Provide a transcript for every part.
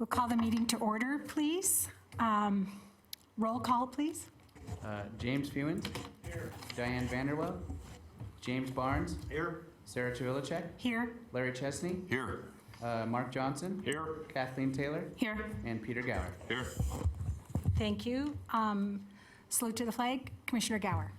We'll call the meeting to order, please. Roll call, please. James Fewens. Here. Diane Vanderwell. James Barnes. Here. Sarah Chavilicek. Here. Larry Chesney. Here. Mark Johnson. Here. Kathleen Taylor. Here. And Peter Gower. Here. Thank you. Salute to the flag. Commissioner Gower.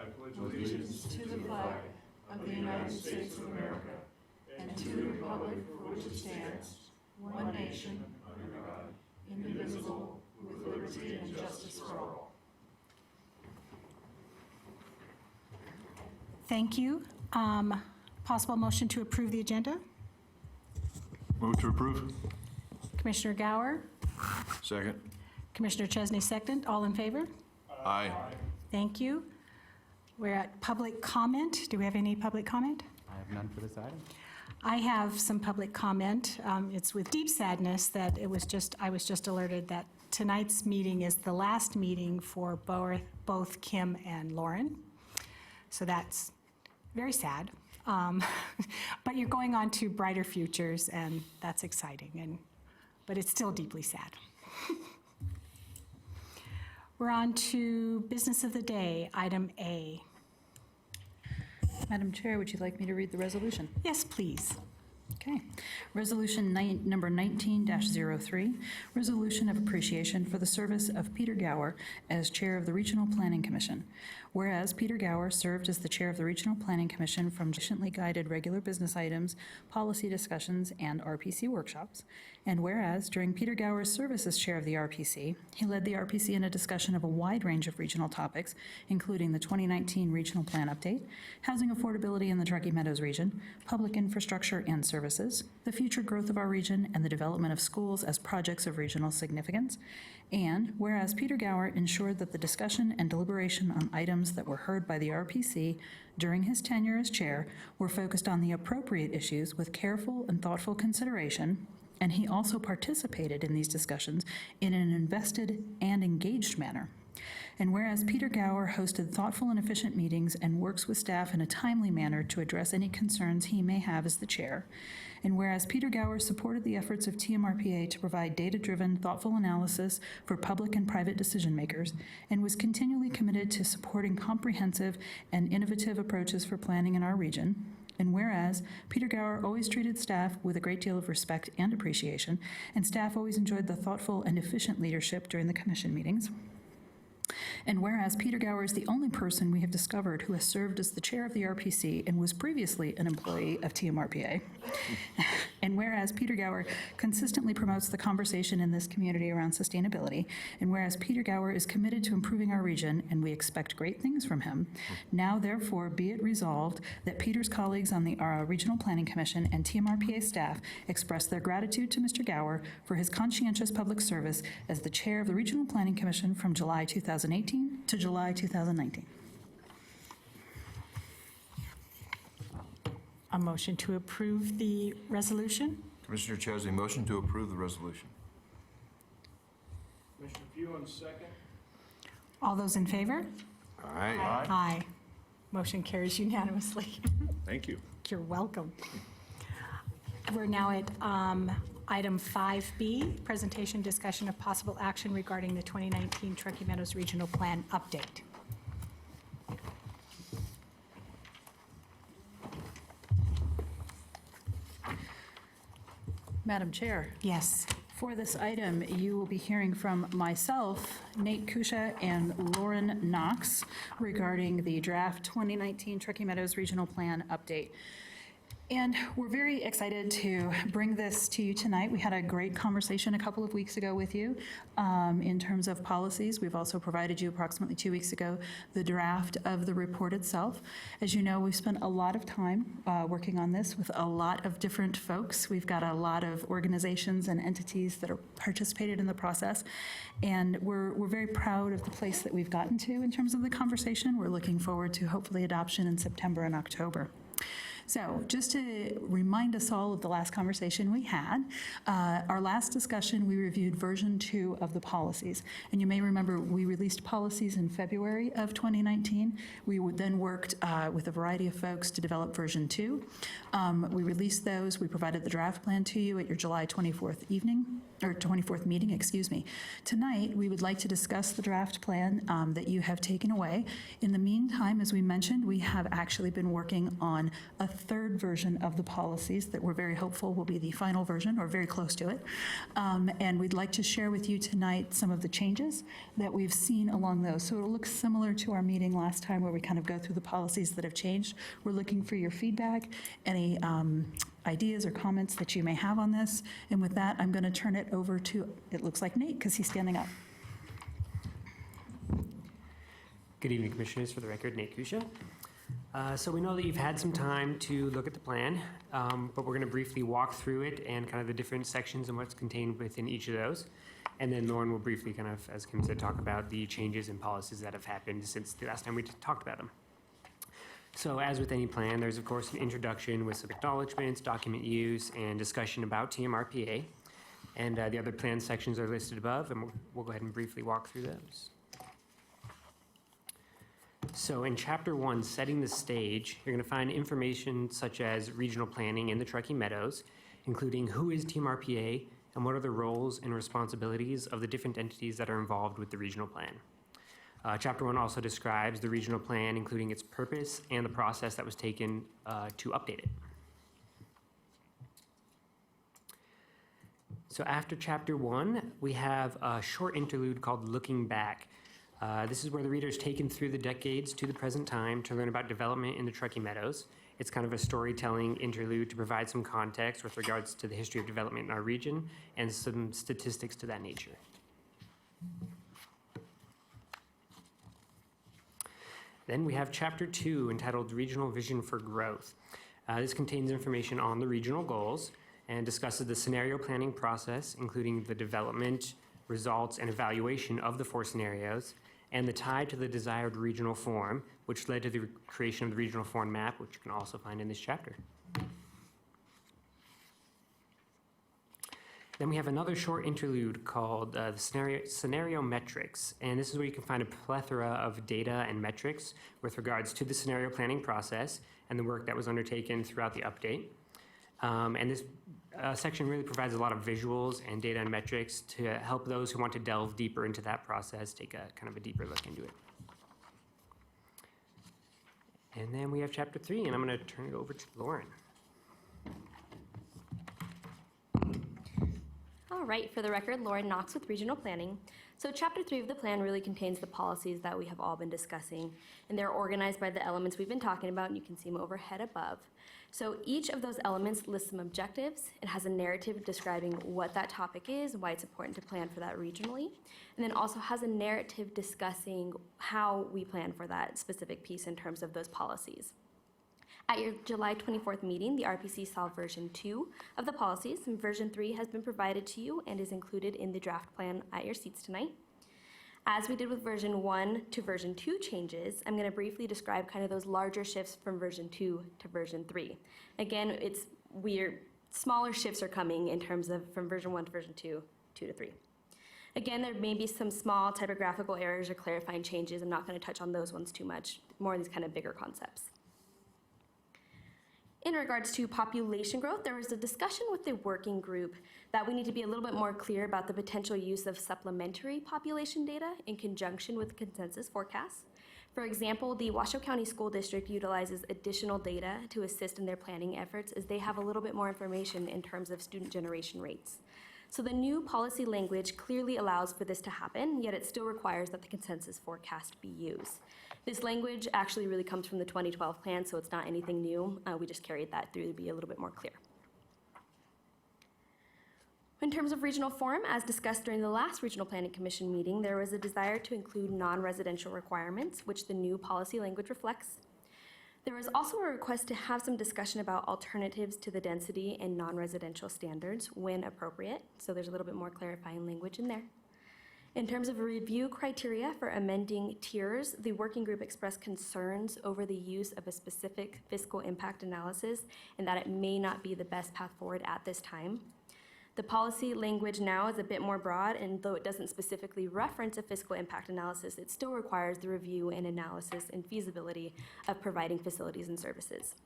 I pledge allegiance to the flag of the United States of America and to the republic for which it stands, one nation, under God, indivisible, with liberty and justice for all. Thank you. Possible motion to approve the agenda? Move to approve. Commissioner Gower, Second. Commissioner Chesney, second. All in favor? Aye. Thank you. We're at public comment. Do we have any public comment? I have none for this item. I have some public comment. It's with deep sadness that I was just alerted that tonight's meeting is the last meeting for both Kim and Lauren. So that's very sad. But you're going on to brighter futures, and that's exciting. But it's still deeply sad. We're on to business of the day, item A. Madam Chair, would you like me to read the resolution? Yes, please. Okay. Resolution number 19-03, resolution of appreciation for the service of Peter Gower as Chair of the Regional Planning Commission. Whereas Peter Gower served as the Chair of the Regional Planning Commission from efficiently guided regular business items, policy discussions, and RPC workshops. And whereas during Peter Gower's service as Chair of the RPC, he led the RPC in a discussion of a wide range of regional topics, including the 2019 Regional Plan Update, housing affordability in the Truckee Meadows region, public infrastructure and services, the future growth of our region, and the development of schools as projects of regional significance. And whereas Peter Gower ensured that the discussion and deliberation on items that were heard by the RPC during his tenure as chair were focused on the appropriate issues with careful and thoughtful consideration, and he also participated in these discussions in an invested and engaged manner. And whereas Peter Gower hosted thoughtful and efficient meetings and works with staff in a timely manner to address any concerns he may have as the chair, and whereas Peter Gower supported the efforts of TMRPA to provide data-driven, thoughtful analysis for public and private decision makers, and was continually committed to supporting comprehensive and innovative approaches for planning in our region, and whereas Peter Gower always treated staff with a great deal of respect and appreciation, and staff always enjoyed the thoughtful and efficient leadership during the commission meetings, and whereas Peter Gower is the only person we have discovered who has served as the chair of the RPC and was previously an employee of TMRPA, and whereas Peter Gower consistently promotes the conversation in this community around sustainability, and whereas Peter Gower is committed to improving our region and we expect great things from him, now therefore be it resolved that Peter's colleagues on the Regional Planning Commission and TMRPA staff express their gratitude to Mr. Gower for his conscientious public service as the chair of the Regional Planning Commission from July 2018 to July 2019. A motion to approve the resolution? Commissioner Chesney, motion to approve the resolution. Commissioner Fewens, second. All those in favor? Aye. Aye. Motion carries unanimously. Thank you. You're welcome. We're now at item 5B, presentation discussion of possible action regarding the 2019 Truckee Meadows Regional Plan Update. Madam Chair. Yes. For this item, you will be hearing from myself, Nate Kusha, and Lauren Knox regarding the draft 2019 Truckee Meadows Regional Plan Update. And we're very excited to bring this to you tonight. We had a great conversation a couple of weeks ago with you in terms of policies. We've also provided you approximately 2 weeks ago the draft of the report itself. As you know, we've spent a lot of time working on this with a lot of different folks. We've got a lot of organizations and entities that are participated in the process. And we're very proud of the place that we've gotten to in terms of the conversation. We're looking forward to hopefully adoption in September and October. So just to remind us all of the last conversation we had, our last discussion, we reviewed version 2 of the policies. And you may remember we released policies in February of 2019. We then worked with a variety of folks to develop version 2. We released those. We provided the draft plan to you at your July 24th meeting, excuse me. Tonight, we would like to discuss the draft plan that you have taken away. In the meantime, as we mentioned, we have actually been working on a third version of the policies that we're very hopeful will be the final version, or very close to it. And we'd like to share with you tonight some of the changes that we've seen along those. So it'll look similar to our meeting last time where we kind of go through the policies that have changed. We're looking for your feedback, any ideas or comments that you may have on this. And with that, I'm going to turn it over to, it looks like Nate, because he's standing up. Good evening, Commissioners. For the record, Nate Kusha. So we know that you've had some time to look at the plan, but we're going to briefly walk through it and kind of the different sections and what's contained within each of those. And then Lauren will briefly kind of, as Kim said, talk about the changes and policies that have happened since the last time we talked about them. So as with any plan, there's of course an introduction with some acknowledgements, document use, and discussion about TMRPA. And the other plan sections are listed above, and we'll go ahead and briefly walk through those. So in Chapter 1, Setting the Stage, you're going to find information such as regional planning in the Truckee Meadows, including who is TMRPA and what are the roles and responsibilities of the different entities that are involved with the regional plan. Chapter 1 also describes the regional plan, including its purpose and the process that was taken to update it. So after Chapter 1, we have a short interlude called Looking Back. This is where the reader is taken through the decades to the present time to learn about development in the Truckee Meadows. It's kind of a storytelling interlude to provide some context with regards to the history of development in our region and some statistics to that nature. Then we have Chapter 2, entitled Regional Vision for Growth. This contains information on the regional goals and discusses the scenario planning process, including the development, results, and evaluation of the 4 scenarios, and the tie to the desired regional form, which led to the creation of the regional form map, which you can also find in this chapter. Then we have another short interlude called the scenario metrics, and this is where you can find a plethora of data and metrics with regards to the scenario planning process and the work that was undertaken throughout the update. And this section really provides a lot of visuals and data and metrics to help those who want to delve deeper into that process take a kind of a deeper look into it. And then we have Chapter 3, and I'm going to turn it over to Lauren. All right, for the record, Lauren Knox with Regional Planning. So Chapter 3 of the plan really contains the policies that we have all been discussing, and they're organized by the elements we've been talking about, and you can see them overhead above. So each of those elements lists some objectives. It has a narrative describing what that topic is and why it's important to plan for that regionally, and then also has a narrative discussing how we plan for that specific piece in terms of those policies. At your July 24th meeting, the RPC saw version 2 of the policies, and version 3 has been provided to you and is included in the draft plan at your seats tonight. As we did with version 1 to version 2 changes, I'm going to briefly describe kind of those larger shifts from version 2 to version 3. Again, it's weird, smaller shifts are coming in terms of from version 1 to version 2, 2 to 3. Again, there may be some small typographical errors or clarifying changes. I'm not going to touch on those ones too much, more of these kind of bigger concepts. In regards to population growth, there was a discussion with the working group that we need to be a little bit more clear about the potential use of supplementary population data in conjunction with consensus forecasts. For example, the Washoe County School District utilizes additional data to assist in their planning efforts as they have a little bit more information in terms of student generation rates. So the new policy language clearly allows for this to happen, yet it still requires that the consensus forecast be used. This language actually really comes from the 2012 plan, so it's not anything new. We just carried that through to be a little bit more clear. In terms of regional form, as discussed during the last Regional Planning Commission meeting, there was a desire to include non-residential requirements, which the new policy language reflects. There was also a request to have some discussion about alternatives to the density and non-residential standards when appropriate, so there's a little bit more clarifying language in there. In terms of review criteria for amending tiers, the working group expressed concerns over the use of a specific fiscal impact analysis and that it may not be the best path forward at this time. The policy language now is a bit more broad, and though it doesn't specifically reference a fiscal impact analysis, it still requires the review and analysis and feasibility of providing facilities and services.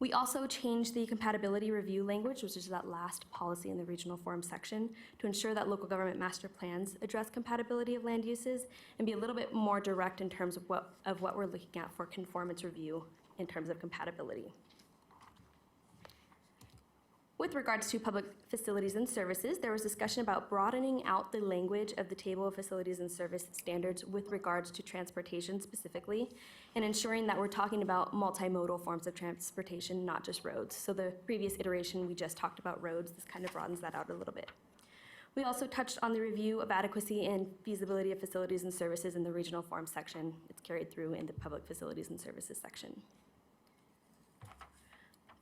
We also changed the compatibility review language, which is that last policy in the regional forum section, to ensure that local government master plans address compatibility of land uses and be a little bit more direct in terms of what we're looking at for conformance review in terms of compatibility. With regards to public facilities and services, there was discussion about broadening out the language of the table of facilities and service standards with regards to transportation specifically, and ensuring that we're talking about multimodal forms of transportation, not just roads. So the previous iteration, we just talked about roads. This kind of broadens that out a little bit. We also touched on the review of adequacy and feasibility of facilities and services in the regional forum section. It's carried through in the public facilities and services section.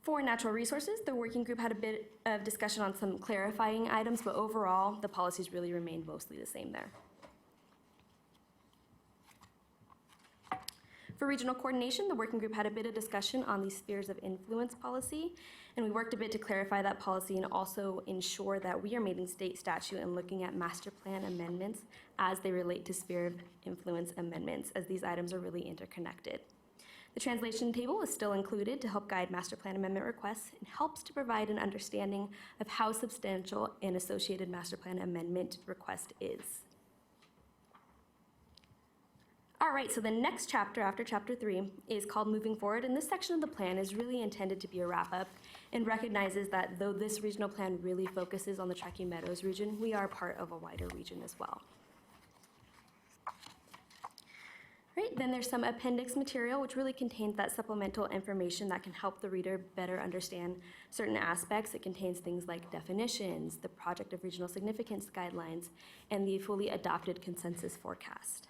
For natural resources, the working group had a bit of discussion on some clarifying items, but overall, the policies really remained mostly the same there. For regional coordination, the working group had a bit of discussion on the spheres of influence policy, and we worked a bit to clarify that policy and also ensure that we are meeting state statute and looking at master plan amendments as they relate to sphere of influence amendments, as these items are really interconnected. The translation table is still included to help guide master plan amendment requests and helps to provide an understanding of how substantial an associated master plan amendment request is. All right, so the next chapter after chapter 3 is called Moving Forward, and this section of the plan is really intended to be a wrap-up and recognizes that though this regional plan really focuses on the Truckee Meadows region, we are part of a wider region as well. Right, then there's some appendix material which really contains that supplemental information that can help the reader better understand certain aspects. It contains things like definitions, the project of regional significance guidelines, and the fully adopted consensus forecast.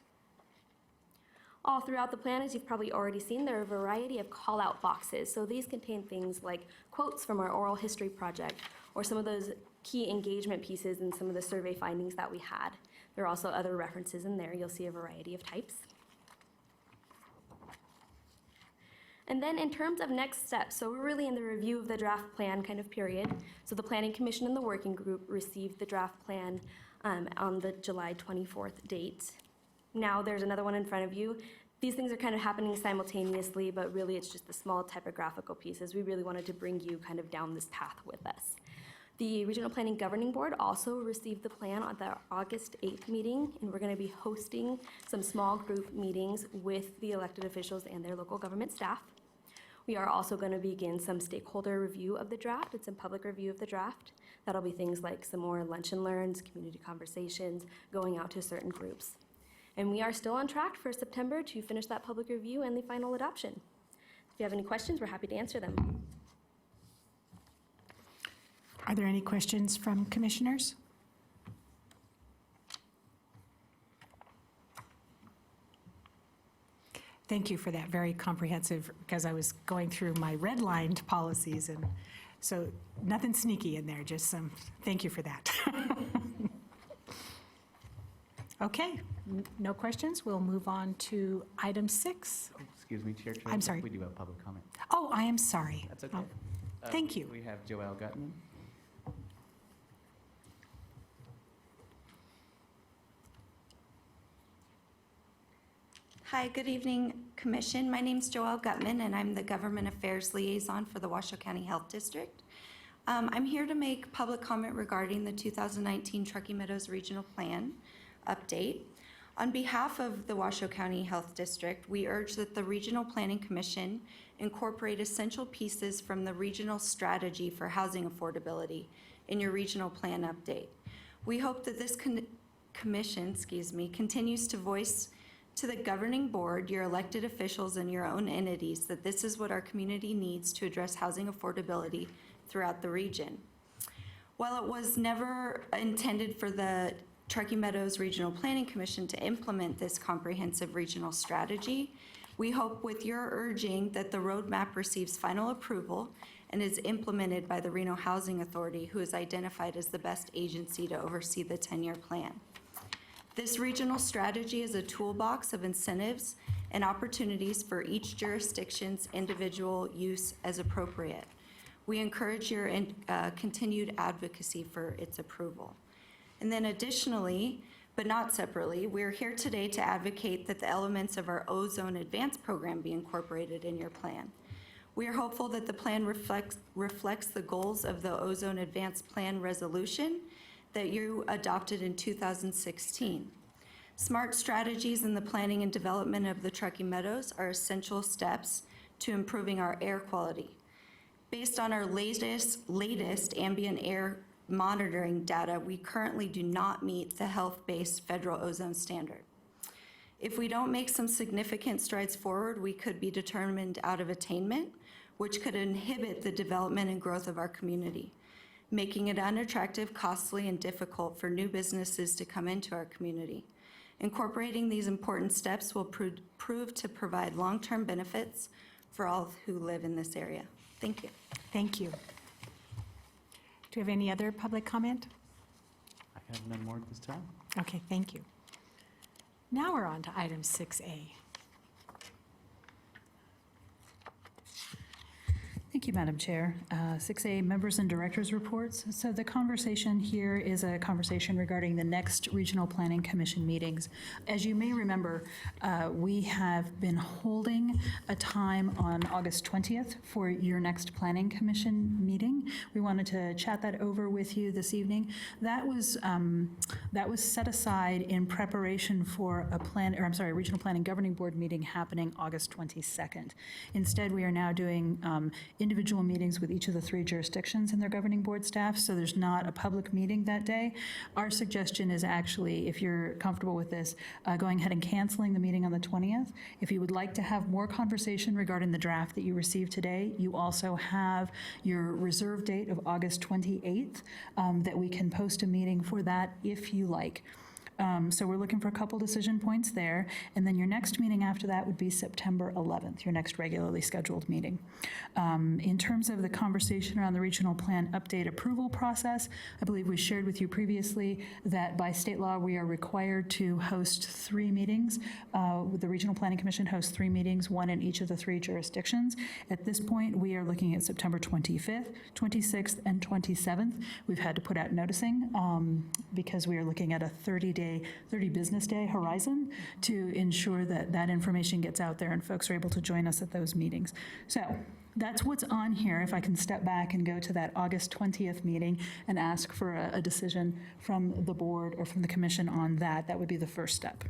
All throughout the plan, as you've probably already seen, there are a variety of call-out boxes. So these contain things like quotes from our oral history project or some of those key engagement pieces and some of the survey findings that we had. There are also other references in there. You'll see a variety of types. And then in terms of next steps, so we're really in the review of the draft plan kind of period. So the Planning Commission and the working group received the draft plan on the July 24th date. Now there's another one in front of you. These things are kind of happening simultaneously, but really it's just the small typographical pieces. We really wanted to bring you kind of down this path with us. The Regional Planning Governing Board also received the plan at the August 8th meeting, and we're going to be hosting some small group meetings with the elected officials and their local government staff. We are also going to begin some stakeholder review of the draft and some public review of the draft. That'll be things like some more lunch and learns, community conversations, going out to certain groups. And we are still on track for September to finish that public review and the final adoption. If you have any questions, we're happy to answer them. Are there any questions from commissioners? Thank you for that very comprehensive, because I was going through my redlined policies, and so nothing sneaky in there, just some, thank you for that. Okay, no questions. We'll move on to item 6. Oh, excuse me, Chair. I'm sorry. We do have public comment. Oh, I am sorry. That's okay. Thank you. We have Joelle Gutman. Hi, good evening, Commission. My name's Joelle Gutman, and I'm the Government Affairs Liaison for the Washoe County Health District. I'm here to make public comment regarding the 2019 Truckee Meadows Regional Plan update. On behalf of the Washoe County Health District, we urge that the Regional Planning Commission incorporate essential pieces from the regional strategy for housing affordability in your regional plan update. We hope that this commission continues to voice to the governing board, your elected officials, and your own entities that this is what our community needs to address housing affordability throughout the region. While it was never intended for the Truckee Meadows Regional Planning Commission to implement this comprehensive regional strategy, we hope with your urging that the roadmap receives final approval and is implemented by the Reno Housing Authority, who is identified as the best agency to oversee the 10-year plan. This regional strategy is a toolbox of incentives and opportunities for each jurisdiction's individual use as appropriate. We encourage your continued advocacy for its approval. And then additionally, but not separately, we're here today to advocate that the elements of our Ozone Advance program be incorporated in your plan. We are hopeful that the plan reflects the goals of the Ozone Advance Plan resolution that you adopted in 2016. Smart strategies in the planning and development of the Truckee Meadows are essential steps to improving our air quality. Based on our latest ambient air monitoring data, we currently do not meet the health-based federal ozone standard. If we don't make some significant strides forward, we could be determined out of attainment, which could inhibit the development and growth of our community, making it unattractive, costly, and difficult for new businesses to come into our community. Incorporating these important steps will prove to provide long-term benefits for all who live in this area. Thank you. Thank you. Do you have any other public comment? I have none more at this time. Okay, thank you. Now we're on to item 6A. Thank you, Madam Chair. 6A, members and directors reports. So the conversation here is a conversation regarding the next Regional Planning Commission meetings. As you may remember, we have been holding a time on August 20th for your next Planning Commission meeting. We wanted to chat that over with you this evening. That was set aside in preparation for a Regional Planning Governing Board meeting happening August 22nd. Instead, we are now doing individual meetings with each of the 3 jurisdictions and their governing board staff, so there's not a public meeting that day. Our suggestion is actually, if you're comfortable with this, going ahead and canceling the meeting on the 20th. If you would like to have more conversation regarding the draft that you received today, you also have your reserve date of August 28th that we can post a meeting for that if you like. So we're looking for a couple decision points there. And then your next meeting after that would be September 11th, your next regularly scheduled meeting. In terms of the conversation around the regional plan update approval process, I believe we shared with you previously that by state law, we are required to host 3 meetings. The Regional Planning Commission hosts 3 meetings, 1 in each of the 3 jurisdictions. At this point, we are looking at September 25th, 26th, and 27th. We've had to put out noticing because we are looking at a 30 business day horizon to ensure that that information gets out there and folks are able to join us at those meetings. So that's what's on here. If I can step back and go to that August 20th meeting and ask for a decision from the board or from the commission on that, that would be the first step.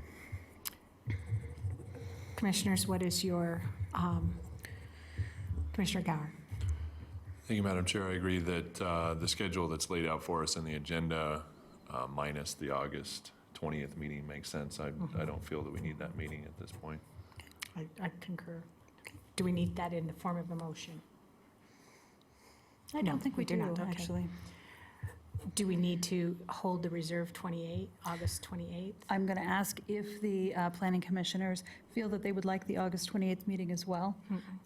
Commissioners, what is your, Commissioner Gower? Thank you, Madam Chair. I agree that the schedule that's laid out for us in the agenda, minus the August 20th meeting, makes sense. I don't feel that we need that meeting at this point. I concur. Do we need that in the form of a motion? I don't think we do, not, okay. actually. Do we need to hold the reserve August 28th? I'm going to ask if the planning commissioners feel that they would like the August 28th meeting as well.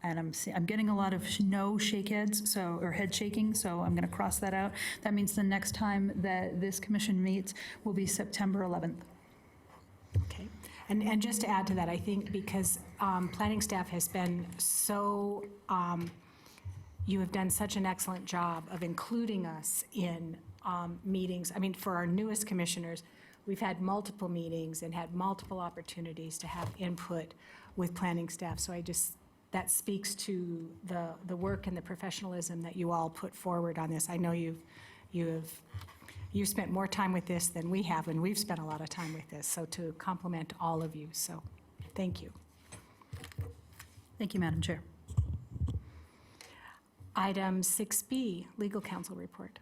And I'm getting a lot of no shake heads, or head shaking, so I'm going to cross that out. That means the next time that this commission meets will be September 11th. Okay. And just to add to that, I think because planning staff has been so, you have done such an excellent job of including us in meetings. I mean, for our newest commissioners, we've had multiple meetings and had multiple opportunities to have input with planning staff. So that speaks to the work and the professionalism that you all put forward on this. I know you've spent more time with this than we have, and we've spent a lot of time with this. So to compliment all of you, so thank you. Thank you, Madam Chair. Item 6B, Legal Counsel Report.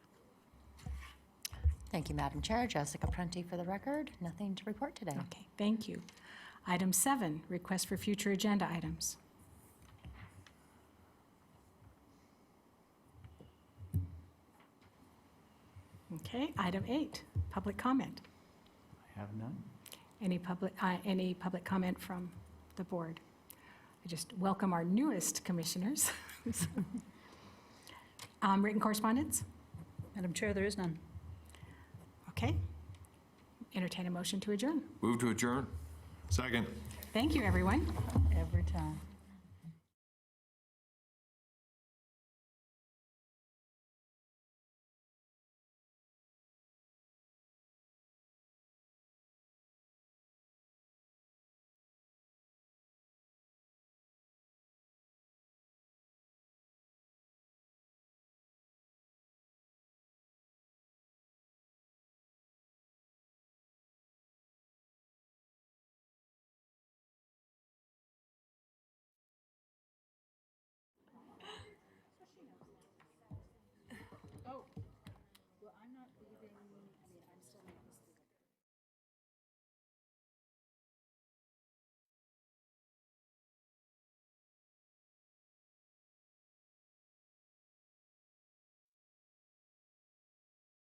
Thank you, Madam Chair. Jessica Prunty for the record. Nothing to report today. Okay, thank you. Item 7, Request for Future Agenda Items. Okay, item 8, Public Comment. I have none. Any public comment from the board? I just welcome our newest commissioners. Written correspondence? Madam Chair, there is none. Okay. entertain a motion to adjourn. Move to adjourn. Second. Thank you, everyone. Every time.